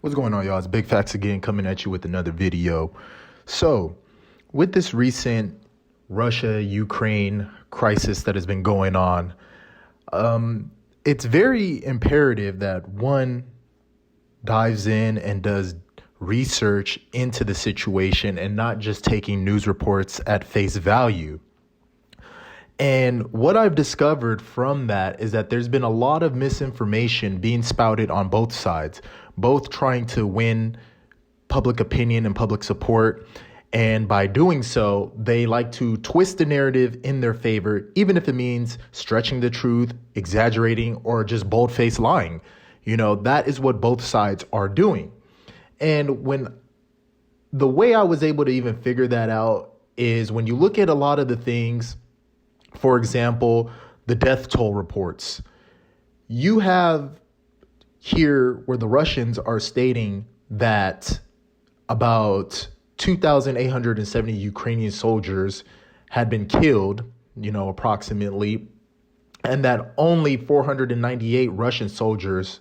What's going on, y'all? It's Big Facts again, coming at you with another video. So, with this recent Russia-Ukraine crisis that has been going on, it's very imperative that one dives in and does research into the situation and not just taking news reports at face value. And what I've discovered from that is that there's been a lot of misinformation being spouted on both sides, both trying to win public opinion and public support. And by doing so, they like to twist the narrative in their favor, even if it means stretching the truth, exaggerating, or just bold-faced lying. That is what both sides are doing. And the way I was able to even figure that out is when you look at a lot of the things, for example, the death toll reports, you have here where the Russians are stating that about 2,870 Ukrainian soldiers had been killed, approximately, and that only 498 Russian soldiers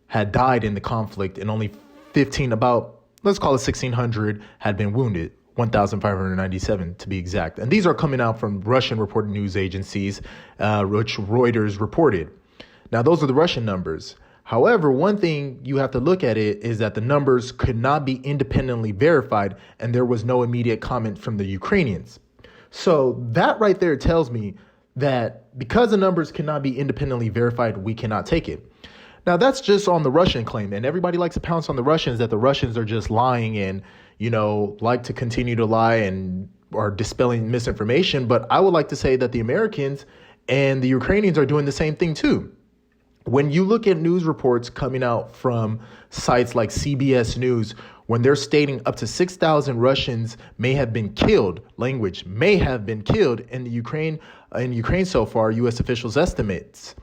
had died in the conflict, and only 15, let's call it 1,600, had been wounded. 1,597 to be exact. And these are coming out from Russian reported news agencies, which Reuters reported. Now, those are the Russian numbers. However, one thing you have to look at it is that the numbers could not be independently verified, and there was no immediate comment from the Ukrainians. So that right there tells me that because the numbers cannot be independently verified, we cannot take it. Now, that's just on the Russian claim, and everybody likes to pounce on the Russians that the Russians are just lying and, like to continue to lie and are dispelling misinformation. But I would like to say that the Americans and the Ukrainians are doing the same thing, too. When you look at news reports coming out from sites like CBS News, when they're stating up to 6,000 Russians may have been killed, language may have been killed in Ukraine so far, U.S. officials' estimates.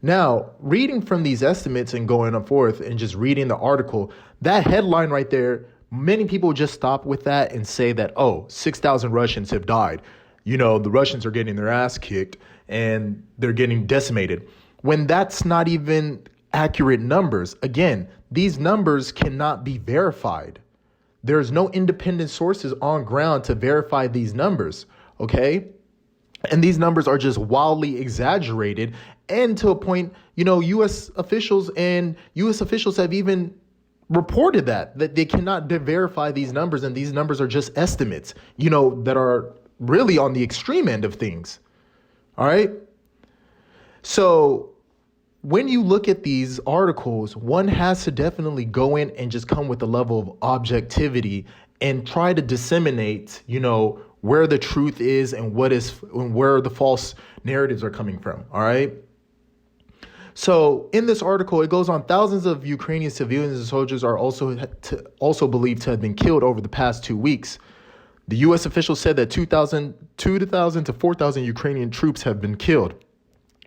Now, reading from these estimates and going on forth and just reading the article, that headline right there, many people just stop with that and say that, 6,000 Russians have died. The Russians are getting their ass kicked and they're getting decimated. When that's not even accurate numbers. Again, these numbers cannot be verified. There's no independent sources on ground to verify these numbers, okay? And these numbers are just wildly exaggerated, and to a point, U.S. officials have even reported that they cannot verify these numbers, and these numbers are just estimates, that are really on the extreme end of things. All right. So when you look at these articles, one has to definitely go in and just come with a level of objectivity and try to disseminate, where the truth is and where the false narratives are coming from. All right. So in this article, it goes on, thousands of Ukrainian civilians and soldiers are also believed to have been killed over the past 2 weeks. The U.S. officials said that 2,000 to 4,000 Ukrainian troops have been killed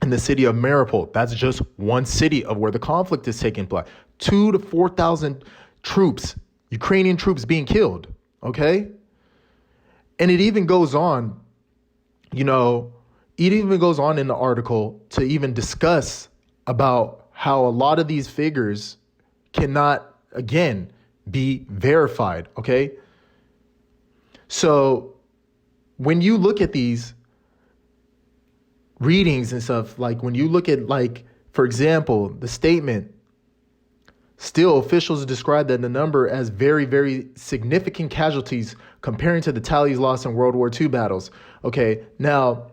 in the city of Mariupol. That's just one city of where the conflict is taking place. 2,000 to 4,000 troops, Ukrainian troops being killed. Okay. And it even goes on, in the article to even discuss about how a lot of these figures cannot, again, be verified. Okay. So when you look at these readings and stuff, like when you look at, for example, the statement, still officials describe that the number as very, very significant casualties comparing to the tallies lost in World War II battles. Okay, now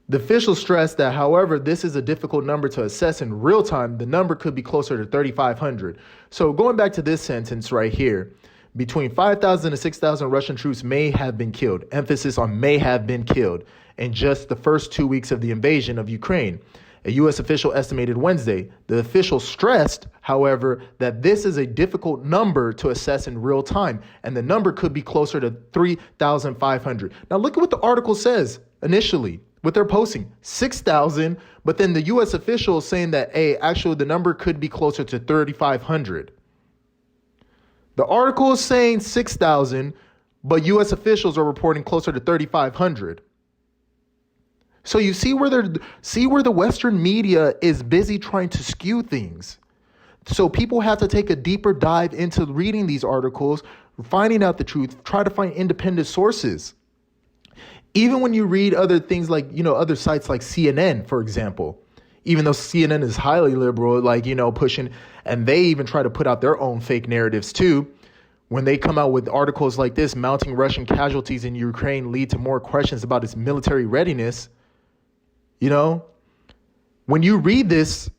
the officials stress that, however, this is a difficult number to assess in real time. The number could be closer to 3,500. So going back to this sentence right here, between 5,000 and 6,000 Russian troops may have been killed. Emphasis on may have been killed in just the first 2 weeks of the invasion of Ukraine. A U.S. official estimated Wednesday. The official stressed, however, that this is a difficult number to assess in real time, and the number could be closer to 3,500. Now, look at what the article says initially, what they're posting, 6,000, but then the U.S. official is saying that, actually, the number could be closer to 3,500. The article is saying 6,000, but U.S. officials are reporting closer to 3,500. So you see where the Western media is busy trying to skew things. So people have to take a deeper dive into reading these articles, finding out the truth, try to find independent sources. Even when you read other things like, other sites like CNN, for example, even though CNN is highly liberal, pushing, and they even try to put out their own fake narratives too. When they come out with articles like this, mounting Russian casualties in Ukraine lead to more questions about its military readiness. When you read this,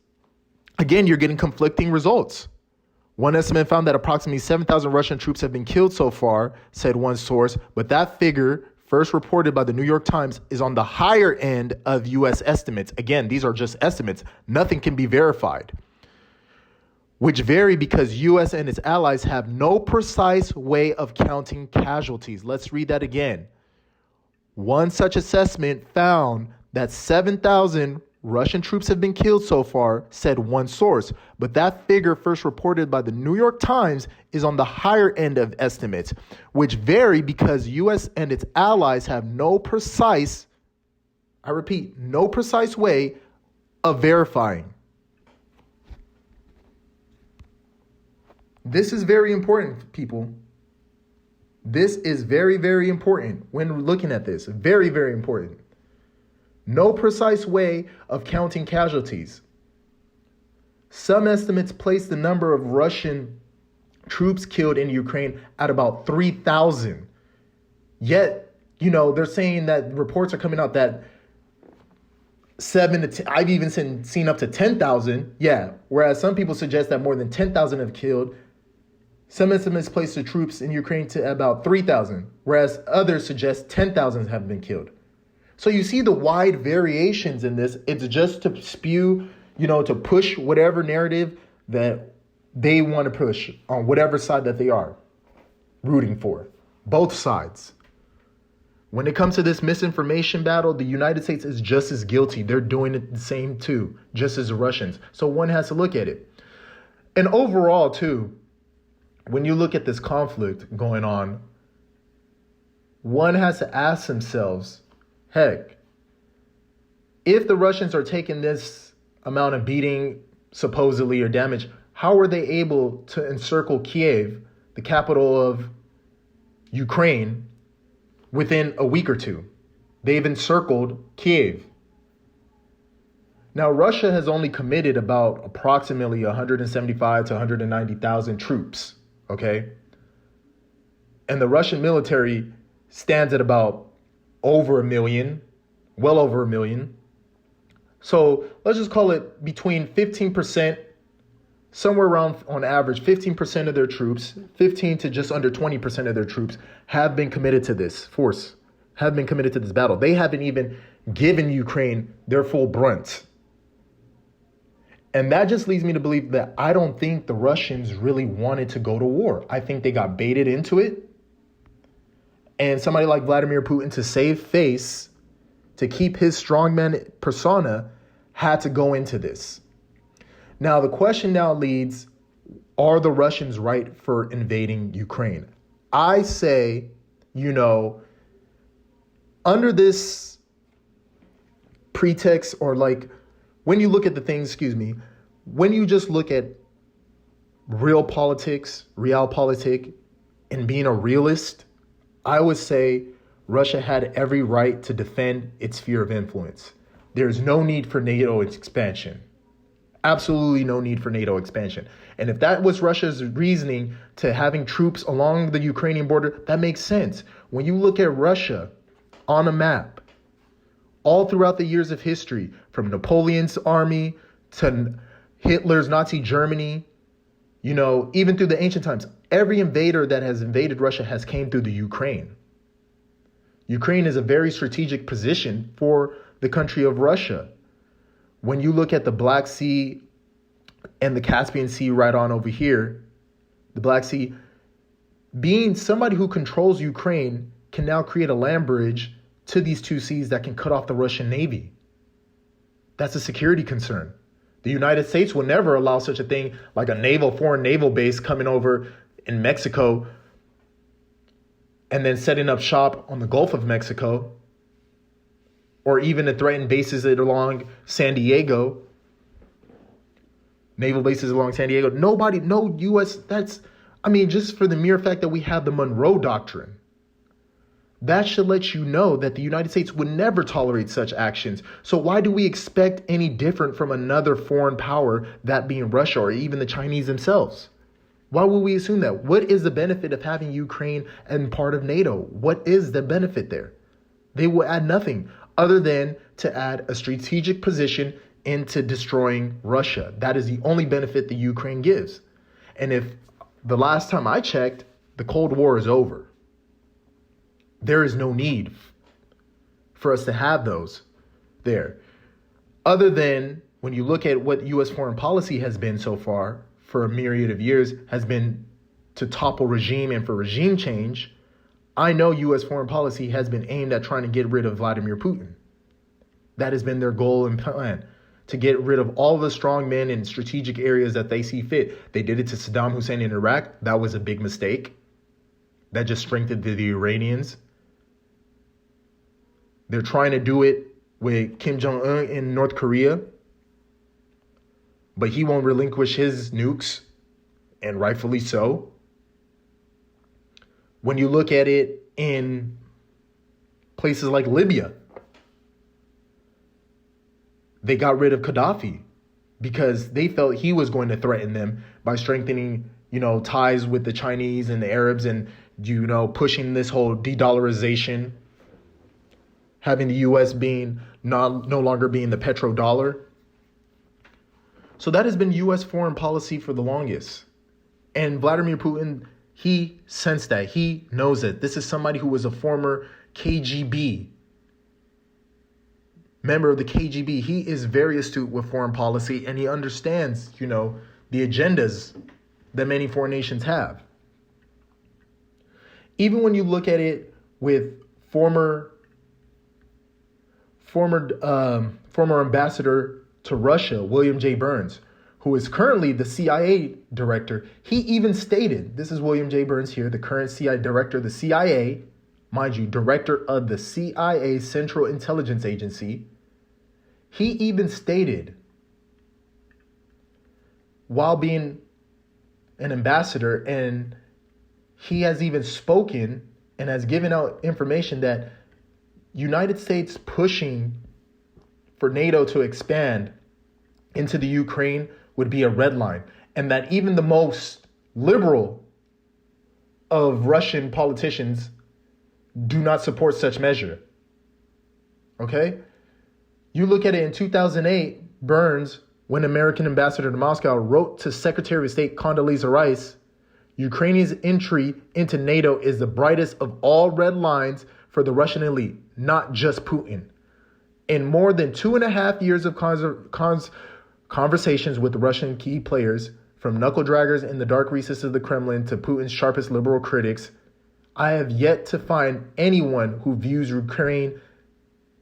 again, you're getting conflicting results. One estimate found that approximately 7,000 Russian troops have been killed so far, said one source, but that figure, first reported by the New York Times, is on the higher end of U.S. estimates. Again, these are just estimates. Nothing can be verified, which vary because U.S. and its allies have no precise way of counting casualties. Let's read that again. One such assessment found that 7,000 Russian troops have been killed so far, said one source, but that figure first reported by the New York Times is on the higher end of estimates, which vary because U.S. and its allies have no precise way of verifying. This is very important, people. This is very, very important when looking at this. Very, very important. No precise way of counting casualties. Some estimates place the number of Russian troops killed in Ukraine at about 3,000. Yet, they're saying that reports are coming out that I've even seen up to 10,000. Yeah. Whereas some people suggest that more than 10,000 have killed. Some estimates place the troops in Ukraine to about 3,000, whereas others suggest 10,000 have been killed. So you see the wide variations in this. It's just to spew, to push whatever narrative that they want to push on whatever side that they are rooting for. Both sides. When it comes to this misinformation battle, the United States is just as guilty. They're doing it the same too, just as the Russians. So one has to look at it. And overall too, when you look at this conflict going on, one has to ask themselves, heck, if the Russians are taking this amount of beating, supposedly, or damage, how were they able to encircle Kiev, the capital of Ukraine, within a week or two? They've encircled Kiev. Now, Russia has only committed about approximately 175 to 190,000 troops, okay? And the Russian military stands at about over 1 million, well over 1 million. So let's just call it between 15%, somewhere around on average, 15% of their troops, 15 to just under 20% of their troops have been committed to this force, have been committed to this battle. They haven't even given Ukraine their full brunt. And that just leads me to believe that I don't think the Russians really wanted to go to war. I think they got baited into it. And somebody like Vladimir Putin, to save face, to keep his strongman persona, had to go into this. Now, the question now leads, are the Russians right for invading Ukraine? I say, under this pretext, or when you look at the things, when you just look at realpolitik, and being a realist, I would say Russia had every right to defend its sphere of influence. There's no need for NATO expansion. Absolutely no need for NATO expansion. And if that was Russia's reasoning to having troops along the Ukrainian border, that makes sense. When you look at Russia on a map, all throughout the years of history, from Napoleon's army to Hitler's Nazi Germany, even through the ancient times, every invader that has invaded Russia has came through the Ukraine. Ukraine is a very strategic position for the country of Russia. When you look at the Black Sea and the Caspian Sea right on over here, the Black Sea, being somebody who controls Ukraine can now create a land bridge to these two seas that can cut off the Russian Navy. That's a security concern. The United States will never allow such a thing like a foreign naval base coming over in Mexico and then setting up shop on the Gulf of Mexico, or even to threaten bases along San Diego. naval bases along San Diego. No U.S. Just for the mere fact that we have the Monroe Doctrine. That should let you know that the United States would never tolerate such actions. So why do we expect any different from another foreign power, that being Russia or even the Chinese themselves? Why would we assume that? What is the benefit of having Ukraine and part of NATO? What is the benefit there? They will add nothing other than to add a strategic position into destroying Russia. That is the only benefit that Ukraine gives. And if the last time I checked, the Cold War is over. There is no need for us to have those there. Other than when you look at what U.S. foreign policy has been so far for a myriad of years, has been to topple regime and for regime change. I know U.S. foreign policy has been aimed at trying to get rid of Vladimir Putin. That has been their goal and plan, to get rid of all the strong men in strategic areas that they see fit. They did it to Saddam Hussein in Iraq. That was a big mistake. That just strengthened the Iranians. They're trying to do it with Kim Jong-un in North Korea, but he won't relinquish his nukes, and rightfully so. When you look at it in places like Libya, they got rid of Gaddafi because they felt he was going to threaten them by strengthening, ties with the Chinese and the Arabs and, pushing this whole de-dollarization, having the U.S. being no longer being the petrodollar. So that has been U.S. foreign policy for the longest. And Vladimir Putin, he sensed that. He knows it. This is somebody who was a former KGB member of the KGB. He is very astute with foreign policy, and he understands, the agendas that many foreign nations have. Even when you look at it with former ambassador to Russia, William J. Burns, who is currently the CIA director, he even stated, this is William J. Burns here, the current CIA director of the CIA, mind you, director of the CIA Central Intelligence Agency. He even stated, while being an ambassador, and he has even spoken and has given out information that United States pushing for NATO to expand into the Ukraine would be a red line, and that even the most liberal of Russian politicians do not support such measure. Okay? You look at it in 2008, Burns, when American ambassador to Moscow, wrote to Secretary of State Condoleezza Rice, Ukraine's entry into NATO is the brightest of all red lines for the Russian elite, not just Putin. In more than 2.5 years of conversations with Russian key players, from knuckle draggers in the dark recesses of the Kremlin to Putin's sharpest liberal critics, I have yet to find anyone who views Ukraine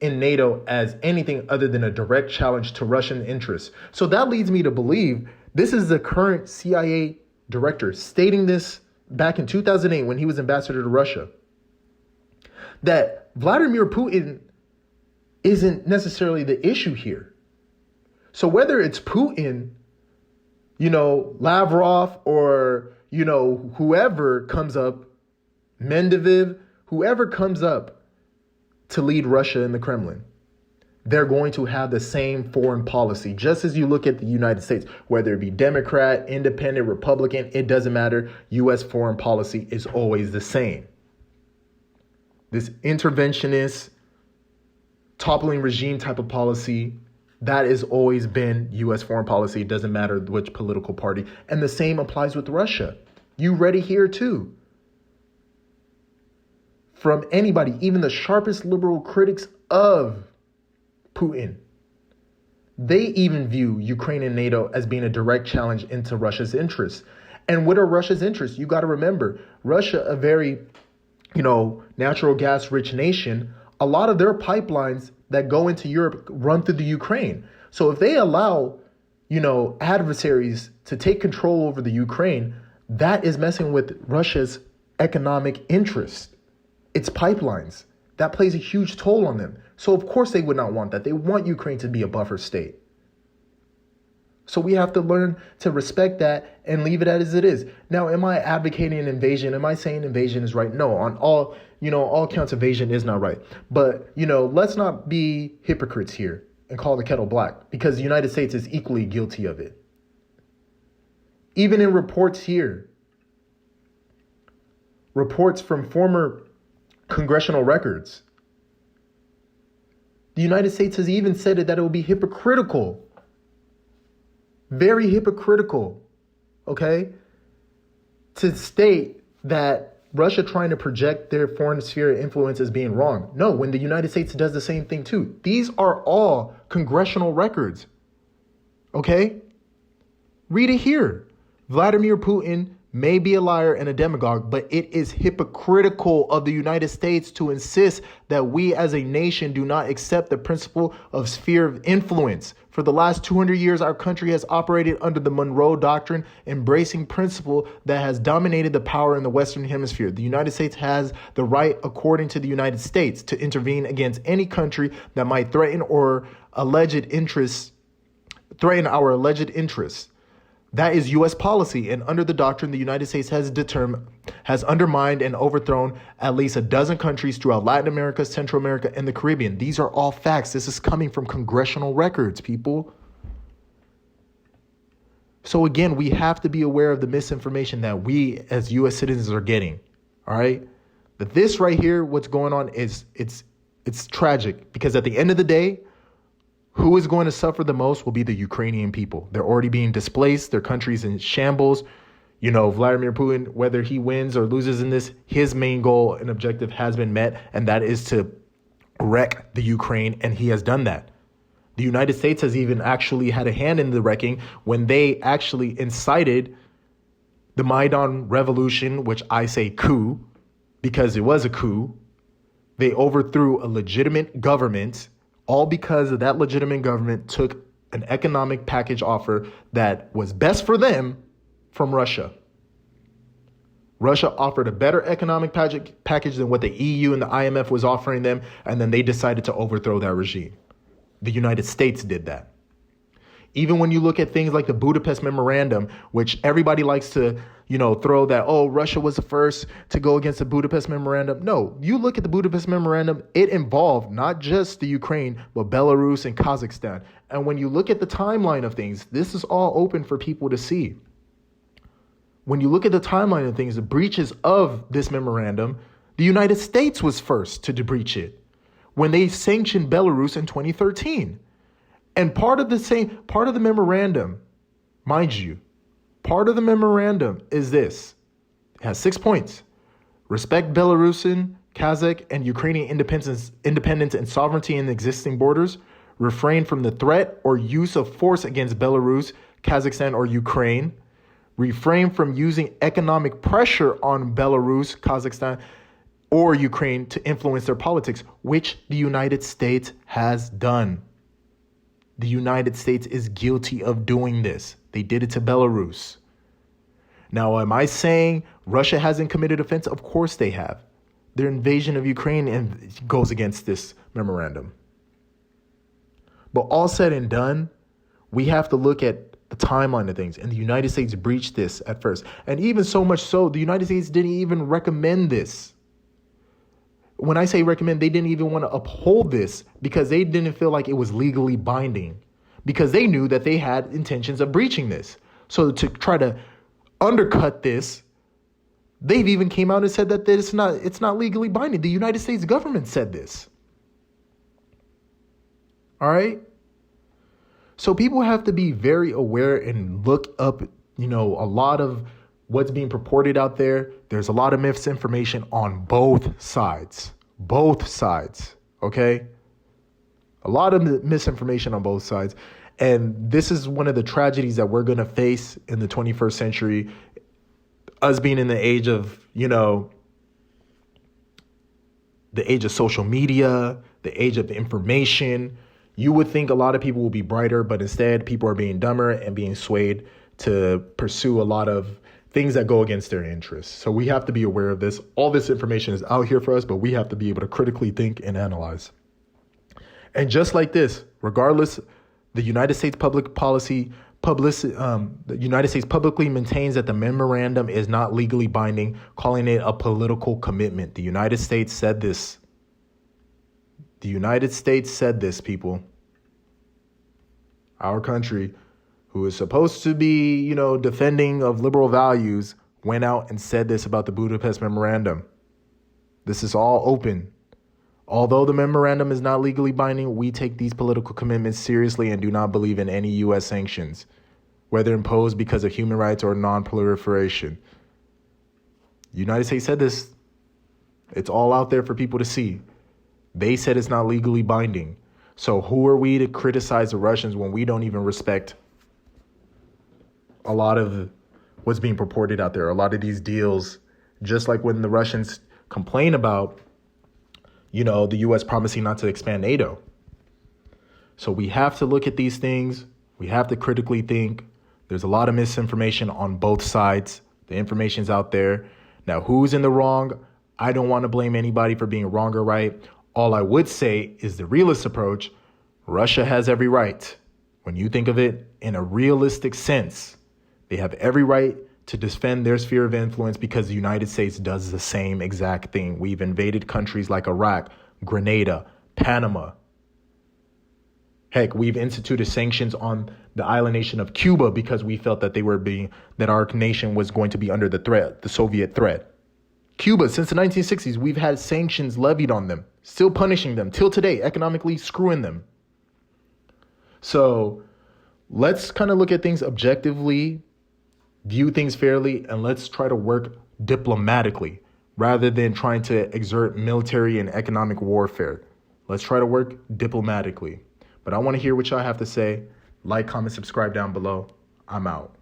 in NATO as anything other than a direct challenge to Russian interests. So that leads me to believe this is the current CIA director stating this back in 2008 when he was ambassador to Russia, that Vladimir Putin isn't necessarily the issue here. So whether it's Putin, Lavrov, or, whoever comes up, Medvedev, whoever comes up to lead Russia in the Kremlin, they're going to have the same foreign policy. Just as you look at the United States, whether it be Democrat, Independent, Republican, it doesn't matter. U.S. foreign policy is always the same. This interventionist, toppling regime type of policy, that has always been U.S. foreign policy. It doesn't matter which political party. And the same applies with Russia. You read it here too. From anybody, even the sharpest liberal critics of Putin, they even view Ukraine and NATO as being a direct challenge into Russia's interests. And what are Russia's interests? You got to remember, Russia, a very, natural gas rich nation, a lot of their pipelines that go into Europe run through the Ukraine. So if they allow, adversaries to take control over the Ukraine, that is messing with Russia's economic interest. Its pipelines. That plays a huge toll on them. So of course they would not want that. They want Ukraine to be a buffer state. So we have to learn to respect that and leave it as it is. Now, am I advocating an invasion? Am I saying invasion is right? No, on all counts, invasion is not right. But, let's not be hypocrites here and call the kettle black, because the United States is equally guilty of it. Even in reports here, reports from former congressional records, the United States has even said that it will be hypocritical, very hypocritical, okay, to state that Russia trying to project their foreign sphere of influence as being wrong. No, when the United States does the same thing too. These are all congressional records, okay? Read it here. Vladimir Putin may be a liar and a demagogue, but it is hypocritical of the United States to insist that we as a nation do not accept the principle of sphere of influence. For the last 200 years, our country has operated under the Monroe Doctrine, embracing principle that has dominated the power in the Western Hemisphere. The United States has the right, according to the United States, to intervene against any country that might threaten our alleged interests. That is U.S. policy, and under the doctrine, the United States has undermined and overthrown at least a dozen countries throughout Latin America, Central America, and the Caribbean. These are all facts. This is coming from congressional records, people. So again, we have to be aware of the misinformation that we as U.S. citizens are getting, all right? That this right here, what's going on is it's tragic, because at the end of the day, who is going to suffer the most will be the Ukrainian people. They're already being displaced. Their country's in shambles. Vladimir Putin, whether he wins or loses in this, his main goal and objective has been met, and that is to wreck the Ukraine, and he has done that. The United States has even actually had a hand in the wrecking when they actually incited the Maidan revolution, which I say coup, because it was a coup. They overthrew a legitimate government. All because of that legitimate government took an economic package offer that was best for them from Russia. Russia offered a better economic package than what the EU and the IMF was offering them, and then they decided to overthrow that regime. The United States did that. Even when you look at things like the Budapest Memorandum, which everybody likes to, throw that, Russia was the first to go against the Budapest Memorandum. No, you look at the Budapest Memorandum, it involved not just the Ukraine, but Belarus and Kazakhstan. And when you look at the timeline of things, this is all open for people to see. When you look at the timeline of things, the breaches of this memorandum, the United States was first to breach it when they sanctioned Belarus in 2013. And part of the memorandum, mind you, part of the memorandum is this. It has 6 points. Respect Belarusian, Kazakh, and Ukrainian independence and sovereignty in existing borders. Refrain from the threat or use of force against Belarus, Kazakhstan, or Ukraine. Refrain from using economic pressure on Belarus, Kazakhstan, or Ukraine to influence their politics, which the United States has done. The United States is guilty of doing this. They did it to Belarus. Now, am I saying Russia hasn't committed offense? Of course they have. Their invasion of Ukraine goes against this memorandum. But all said and done, we have to look at the timeline of things. And the United States breached this at first. And even so much so, the United States didn't even recommend this. When I say recommend, they didn't even want to uphold this because they didn't feel like it was legally binding, because they knew that they had intentions of breaching this. So to try to undercut this, they've even came out and said that it's not legally binding. The United States government said this. All right. So people have to be very aware and look up, a lot of what's being purported out there. There's a lot of misinformation on both sides. Okay? A lot of misinformation on both sides. And this is one of the tragedies that we're going to face in the 21st century. Us being in the age of, the age of social media, the age of information. You would think a lot of people will be brighter, but instead people are being dumber and being swayed to pursue a lot of things that go against their interests. So we have to be aware of this. All this information is out here for us, but we have to be able to critically think and analyze. And just like this, regardless, the United States public policy The United States publicly maintains that the memorandum is not legally binding, calling it a political commitment. The United States said this. The United States said this, people. Our country, who is supposed to be, defending of liberal values, went out and said this about the Budapest Memorandum. This is all open. Although the memorandum is not legally binding, we take these political commitments seriously and do not believe in any U.S. sanctions, whether imposed because of human rights or non-proliferation. The United States said this. It's all out there for people to see. They said it's not legally binding. So who are we to criticize the Russians when we don't even respect a lot of what's being purported out there? A lot of these deals, just like when the Russians complain about the U.S. promising not to expand NATO. So we have to look at these things. We have to critically think. There's a lot of misinformation on both sides. The information's out there. Now, who's in the wrong? I don't want to blame anybody for being wrong or right. All I would say is the realist approach. Russia has every right. When you think of it in a realistic sense, they have every right to defend their sphere of influence because the United States does the same exact thing. We've invaded countries like Iraq, Grenada, Panama. Heck, we've instituted sanctions on the island nation of Cuba because we felt that that our nation was going to be under the Soviet threat. Cuba, since the 1960s, we've had sanctions levied on them, still punishing them till today, economically screwing them. So let's kind of look at things objectively, view things fairly, and let's try to work diplomatically rather than trying to exert military and economic warfare. Let's try to work diplomatically. But I want to hear what y'all have to say. Like, comment, subscribe down below. I'm out.